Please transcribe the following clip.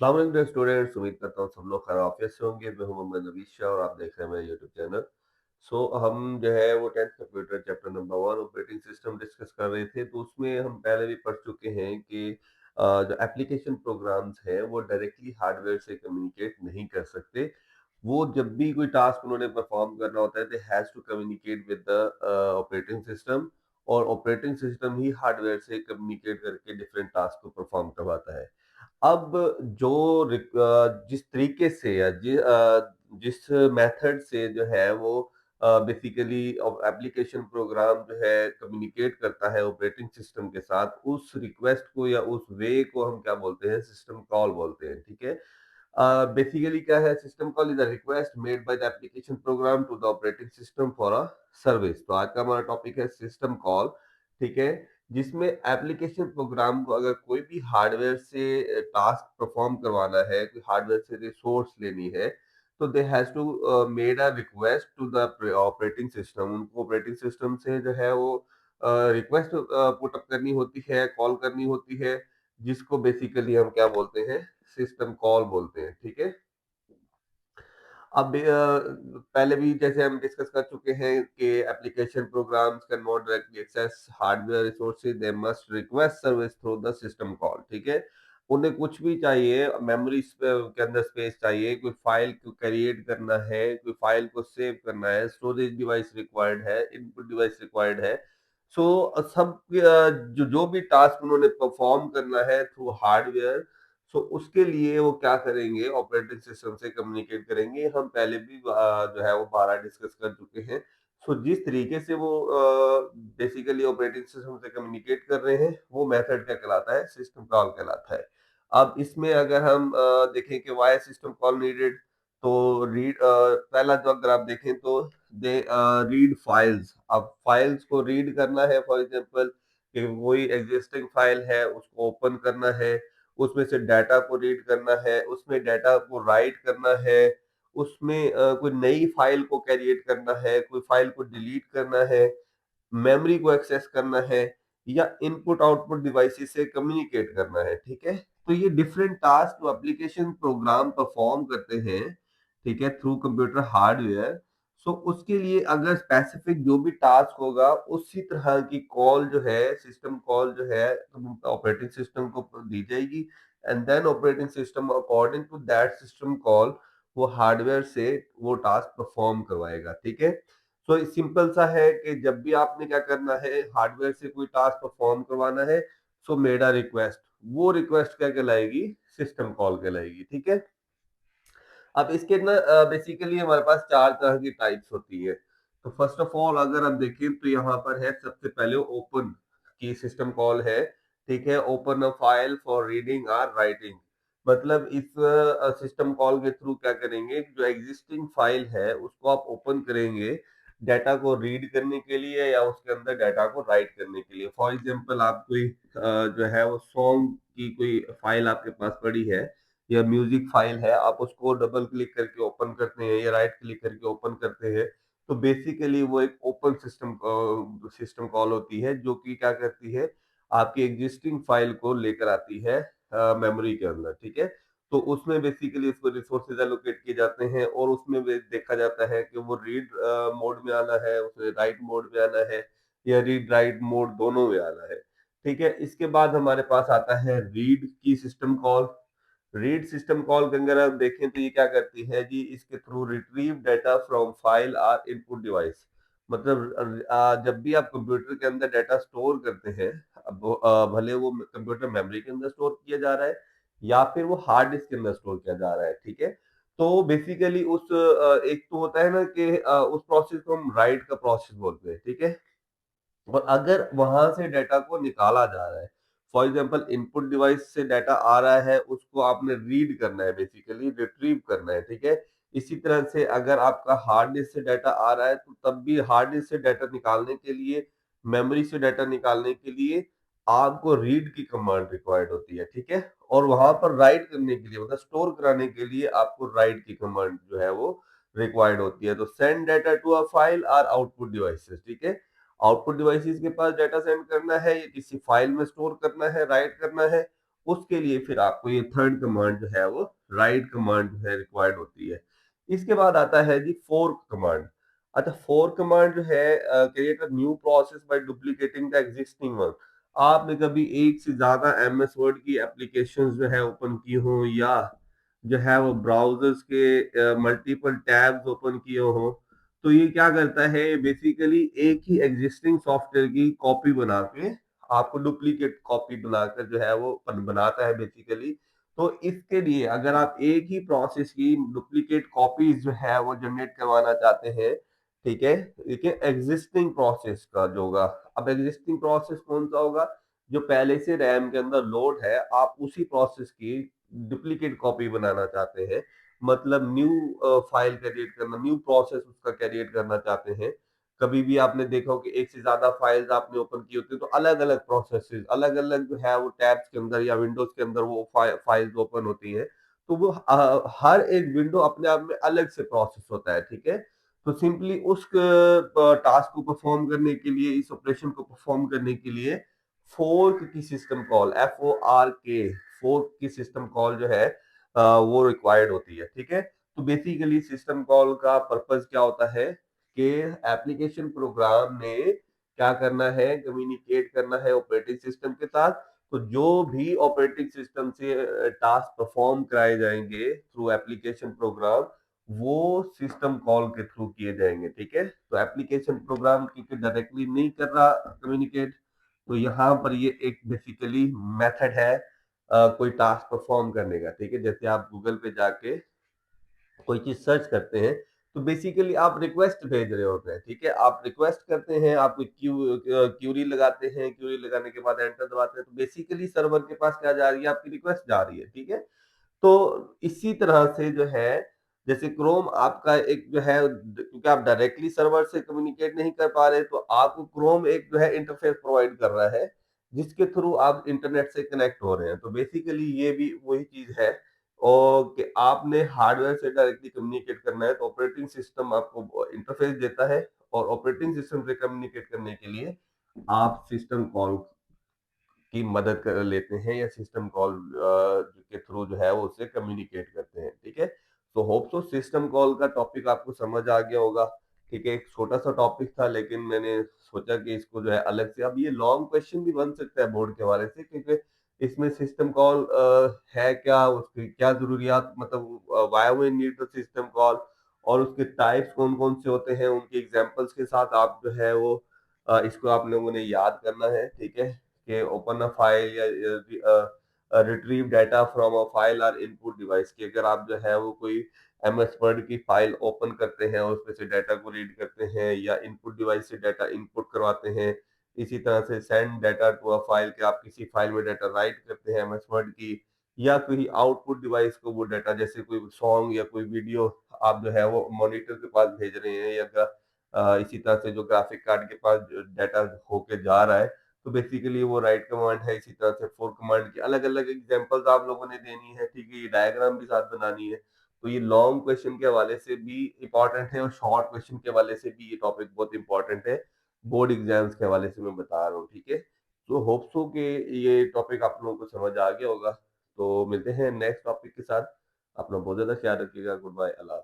अस्सलाम वालेकुम स्टूडेंट्स, उम्मीद करता हूँ सब लोग खैरियत से होंगे। मैं हूं मोहम्मद नबी शाह और आप देख रहे हैं मेरा यूट्यूब चैनल। हम जो है वो 10th computer chapter number 1 operating system discuss कर रहे थे। तो उसमें हम पहले भी पढ़ चुके हैं कि जो एप्लीकेशन प्रोग्राम्स हैं वो डायरेक्टली हार्डवेयर से कम्युनिकेट नहीं कर सकते। वो जब भी कोई टास्क उन्होंने परफॉर्म करना होता है they has to communicate with the operating system, और ऑपरेटिंग सिस्टम ही हार्डवेयर से कम्युनिकेट करके डिफरेंट टास्क को परफॉर्म करवाता है। अब जो जिस तरीके से या जिस मेथड से जो है वो बेसिकली एप्लीकेशन प्रोग्राम जो है कम्युनिकेट करता है ऑपरेटिंग सिस्टम के साथ, उस रिक्वेस्ट को या उस वे को हम क्या बोलते हैं? सिस्टम कॉल बोलते हैं। ठीक है। बेसिकली क्या है? System call is a request made by the application program to the operating system for a service. तो आज का हमारा टॉपिक है सिस्टम कॉल। ठीक है। जिसमें एप्लीकेशन प्रोग्राम को अगर कोई भी हार्डवेयर से टास्क परफॉर्म करवाना है, कोई हार्डवेयर से रिसोर्स लेनी है, तो they has to made a request to the operating system. उनको ऑपरेटिंग सिस्टम से जो है वो रिक्वेस्ट पुट अप करनी होती है, कॉल करनी होती है, जिसको बेसिकली हम क्या बोलते हैं? सिस्टम कॉल बोलते हैं। ठीक है। अब पहले भी जैसे हम डिस्कस कर चुके हैं कि application programs can not directly access hardware resources, they must request service through the system call. ठीक है। उन्हें कुछ भी चाहिए, मेमोरी के अंदर स्पेस चाहिए, कोई फाइल को क्रिएट करना है, कोई फाइल को सेव करना है, स्टोरेज डिवाइस रिक्वायर्ड है, इनपुट डिवाइस रिक्वायर्ड है। सो सब जो जो भी टास्क उन्होंने परफॉर्म करना है थ्रू हार्डवेयर, सो उसके लिए वो क्या करेंगे? ऑपरेटिंग सिस्टम से कम्युनिकेट करेंगे। हम पहले भी जो है वो 12 डिस्कस कर चुके हैं। जिस तरीके से वो बेसिकली ऑपरेटिंग सिस्टम से कम्युनिकेट कर रहे हैं, वो मेथड क्या कहलाता है? सिस्टम कॉल कहलाता है। अब इसमें अगर हम देखें कि वाई सिस्टम कॉल नीडेड, तो रीड पहला जो अगर आप देखें तो दे रीड फाइल्स। अब फाइल्स को रीड करना है, फॉर एग्जांपल कि कोई एग्जिस्टिंग फाइल है उसको ओपन करना है, उसमें से डाटा को रीड करना है, उसमें डाटा को राइट करना है, उसमें कोई नई फाइल को क्रिएट करना है, कोई फाइल को डिलीट करना है, मेमोरी को एक्सेस करना है, या इनपुट आउटपुट डिवाइसेस से कम्युनिकेट करना है। ठीक है। तो ये डिफरेंट टास्क जो एप्लीकेशन प्रोग्राम परफॉर्म करते हैं, ठीक है, थ्रू कंप्यूटर हार्डवेयर। उसके लिए अगर स्पेसिफिक जो भी टास्क होगा, उसी तरह की कॉल जो है, सिस्टम कॉल जो है, ऑपरेटिंग सिस्टम को दी जाएगी। And then operating system according to that system call वो हार्डवेयर से वो टास्क परफॉर्म करवाएगा। ठीक है। सिंपल सा है कि जब भी आपने क्या करना है, हार्डवेयर से कोई टास्क परफॉर्म करवाना है, मेड अ रिक्वेस्ट। वो रिक्वेस्ट क्या कहलाएगी? सिस्टम कॉल कहलाएगी। ठीक है। अब इसके ना बेसिकली हमारे पास चार तरह की टाइप्स होती है। तो फर्स्ट ऑफ ऑल अगर हम देखें तो यहाँ पर है सबसे पहले ओपन की सिस्टम कॉल है। ठीक है। Open a file for reading और राइटिंग। मतलब इस सिस्टम कॉल के थ्रू क्या करेंगे? जो एग्जिस्टिंग फाइल है उसको आप ओपन करेंगे डाटा को रीड करने के लिए या उसके अंदर डाटा को राइट करने के लिए। फॉर एग्जांपल आप कोई जो है वो सॉन्ग की कोई फाइल आपके पास पड़ी है या म्यूजिक फाइल है, आप उसको डबल क्लिक करके ओपन करते हैं या राइट क्लिक करके ओपन करते हैं, तो बेसिकली वो एक ओपन सिस्टम कॉल होती है, जो कि क्या करती है? आपकी एग्जिस्टिंग फाइल को लेकर आती है मेमोरी के अंदर। ठीक है। तो उसमें बेसिकली उसको रिसोर्सेज एलोकेट किए जाते हैं और उसमें देखा जाता है कि वो रीड मोड में आना है, उसमें राइट मोड में आना है, या रीड राइट मोड दोनों में आना है। ठीक है। इसके बाद हमारे पास आता है रीड की system call. Read system call के अगर आप देखें तो ये क्या करती है जी? इसके through retrieve data from file or input device. मतलब जब भी आप कंप्यूटर के अंदर डाटा स्टोर करते हैं, अब भले वो कंप्यूटर मेमोरी के अंदर स्टोर किया जा रहा है या फिर वो हार्ड डिस्क के अंदर स्टोर किया जा रहा है। ठीक है। तो बेसिकली एक तो होता है ना कि उस प्रोसेस को हम राइट का प्रोसेस बोलते हैं। ठीक है। और अगर वहां से डाटा को निकाला जा रहा है, फॉर एग्जांपल इनपुट डिवाइस से डाटा आ रहा है, उसको आपने रीड करना है, बेसिकली रिट्रीव करना है। ठीक है। इसी तरह से अगर आपका हार्ड डिस्क से डाटा आ रहा है, तो तब भी हार्ड डिस्क से डाटा निकालने के लिए, मेमोरी से डाटा निकालने के लिए आपको रीड की कमांड रिक्वायर्ड होती है। ठीक है। और वहां पर राइट करने के लिए, मतलब स्टोर कराने के लिए, आपको राइट की कमांड जो है वो रिक्वायर्ड होती है। तो send data to a file or output devices. ठीक है। आउटपुट डिवाइसेस के पास डाटा सेंड करना है या किसी फाइल में स्टोर करना है, राइट करना है, उसके लिए फिर आपको ये थर्ड कमांड जो है वो राइट कमांड जो है रिक्वायर्ड होती है। इसके बाद आता है जी फोर्क कमांड। अच्छा, फोर्क कमांड जो है create a new process by duplicating the existing one. आपने कभी एक से ज्यादा एमएस वर्ड की एप्लीकेशंस जो है ओपन की हो, या जो है वो ब्राउजर्स के मल्टीपल टैब्स ओपन किए हो, तो ये क्या करता है, बेसिकली एक ही एग्जिस्टिंग सॉफ्टवेयर की कॉपी बना के आपको डुप्लीकेट कॉपी बनाकर जो है वो बनाता है बेसिकली। तो इसके लिए अगर आप एक ही प्रोसेस की डुप्लीकेट कॉपीज जो है वो जनरेट करवाना चाहते हैं, ठीक है, देखिए एग्जिस्टिंग प्रोसेस का जो होगा, अब एग्जिस्टिंग प्रोसेस कौन सा होगा, जो पहले से रैम के अंदर लोड है, आप उसी प्रोसेस की डुप्लीकेट कॉपी बनाना चाहते हैं, मतलब न्यू फाइल क्रिएट करना, न्यू प्रोसेस उसका क्रिएट करना चाहते हैं। कभी भी आपने देखा हो कि एक से ज्यादा फाइल्स आपने ओपन की होती है, तो अलग अलग प्रोसेसेस, अलग अलग जो है वो टैब्स के अंदर या विंडोज के अंदर वो फाइल्स ओपन होती है। तो वो हर एक विंडो अपने आप में अलग से प्रोसेस होता है, ठीक है। तो सिंपली उस टास्क को परफॉर्म करने के लिए, इस ऑपरेशन को परफॉर्म करने के लिए फोर्क की सिस्टम कॉल, FORK, फोर्क की सिस्टम कॉल जो है वो रिक्वायर्ड होती है, ठीक है। तो बेसिकली सिस्टम कॉल का पर्पस क्या होता है कि एप्लीकेशन प्रोग्राम ने क्या करना है, कम्युनिकेट करना है ऑपरेटिंग सिस्टम के साथ। तो जो भी ऑपरेटिंग सिस्टम से टास्क परफॉर्म कराए जाएंगे थ्रू एप्लीकेशन प्रोग्राम, वो सिस्टम कॉल के थ्रू किए जाएंगे, ठीक है। तो एप्लीकेशन प्रोग्राम क्योंकि डायरेक्टली नहीं कर रहा कम्युनिकेट, तो यहाँ पर ये एक बेसिकली मेथड है कोई टास्क परफॉर्म करने का, ठीक है। जैसे आप गूगल पे जाके कोई चीज सर्च करते हैं, तो बेसिकली आप रिक्वेस्ट भेज रहे होते हैं, ठीक है। आप रिक्वेस्ट करते हैं, आप क्यूरी लगाते हैं, क्यूरी लगाने के बाद एंटर दबाते हैं, तो बेसिकली सर्वर के पास क्या जा रही है, आपकी रिक्वेस्ट जा रही है, ठीक है। तो इसी तरह से जो है, जैसे क्रोम आपका एक जो है, क्योंकि आप डायरेक्टली सर्वर से कम्युनिकेट नहीं कर पा रहे, तो आपको क्रोम एक जो है इंटरफेस प्रोवाइड कर रहा है, जिसके थ्रू आप इंटरनेट से कनेक्ट हो रहे हैं। तो बेसिकली ये भी वही चीज है, और कि आपने हार्डवेयर से डायरेक्टली कम्युनिकेट करना है, तो ऑपरेटिंग सिस्टम आपको इंटरफेस देता है, और ऑपरेटिंग सिस्टम से कम्युनिकेट करने के लिए आप सिस्टम कॉल की मदद कर लेते हैं, या सिस्टम कॉल के थ्रू जो है वो उससे कम्युनिकेट करते हैं, ठीक है। तो होप सो सिस्टम कॉल का टॉपिक आपको समझ आ गया होगा, ठीक है। एक छोटा सा टॉपिक था, लेकिन मैंने सोचा कि इसको जो है अलग से, अब ये लॉन्ग क्वेश्चन भी बन सकता है बोर्ड के हवाले से, क्योंकि इसमें सिस्टम कॉल है क्या, उसकी क्या जरूरियात, मतलब why we need the system call, और उसके टाइप्स कौन कौन से होते हैं, उनके एग्जांपल्स के साथ आप जो है वो इसको आप लोगों ने याद करना है, ठीक है। कि ओपन अ फाइल या retrieve data from a file और इनपुट डिवाइस, की अगर आप जो है वो कोई एमएस वर्ड की फाइल ओपन करते हैं और उसमें से डाटा को रीड करते हैं, या इनपुट डिवाइस से डाटा इनपुट करवाते हैं, इसी तरह से send data to a file, के आप किसी फाइल में डाटा राइट करते हैं एमएस वर्ड की, या कोई आउटपुट डिवाइस को वो डाटा, जैसे कोई सॉन्ग या कोई वीडियो आप जो है वो मॉनिटर के पास भेज रहे हैं, या इसी तरह से जो ग्राफिक कार्ड के पास डाटा होके जा रहा है, तो बेसिकली वो राइट कमांड है। इसी तरह से फोर कमांड की अलग अलग एग्जांपल्स आप लोगों ने देनी है, ठीक है, ये डायग्राम भी साथ बनानी है। तो ये लॉन्ग क्वेश्चन के हवाले से भी इंपॉर्टेंट है, और शॉर्ट क्वेश्चन के हवाले से भी ये टॉपिक बहुत इंपॉर्टेंट है, बोर्ड एग्जाम्स के हवाले से मैं बता रहा हूँ, ठीक है। तो होप सो कि ये टॉपिक आप लोगों को समझ आ गया होगा। तो मिलते हैं नेक्स्ट टॉपिक के साथ। अपना बहुत ज्यादा ख्याल रखिएगा। गुड बाय, अल्लाह।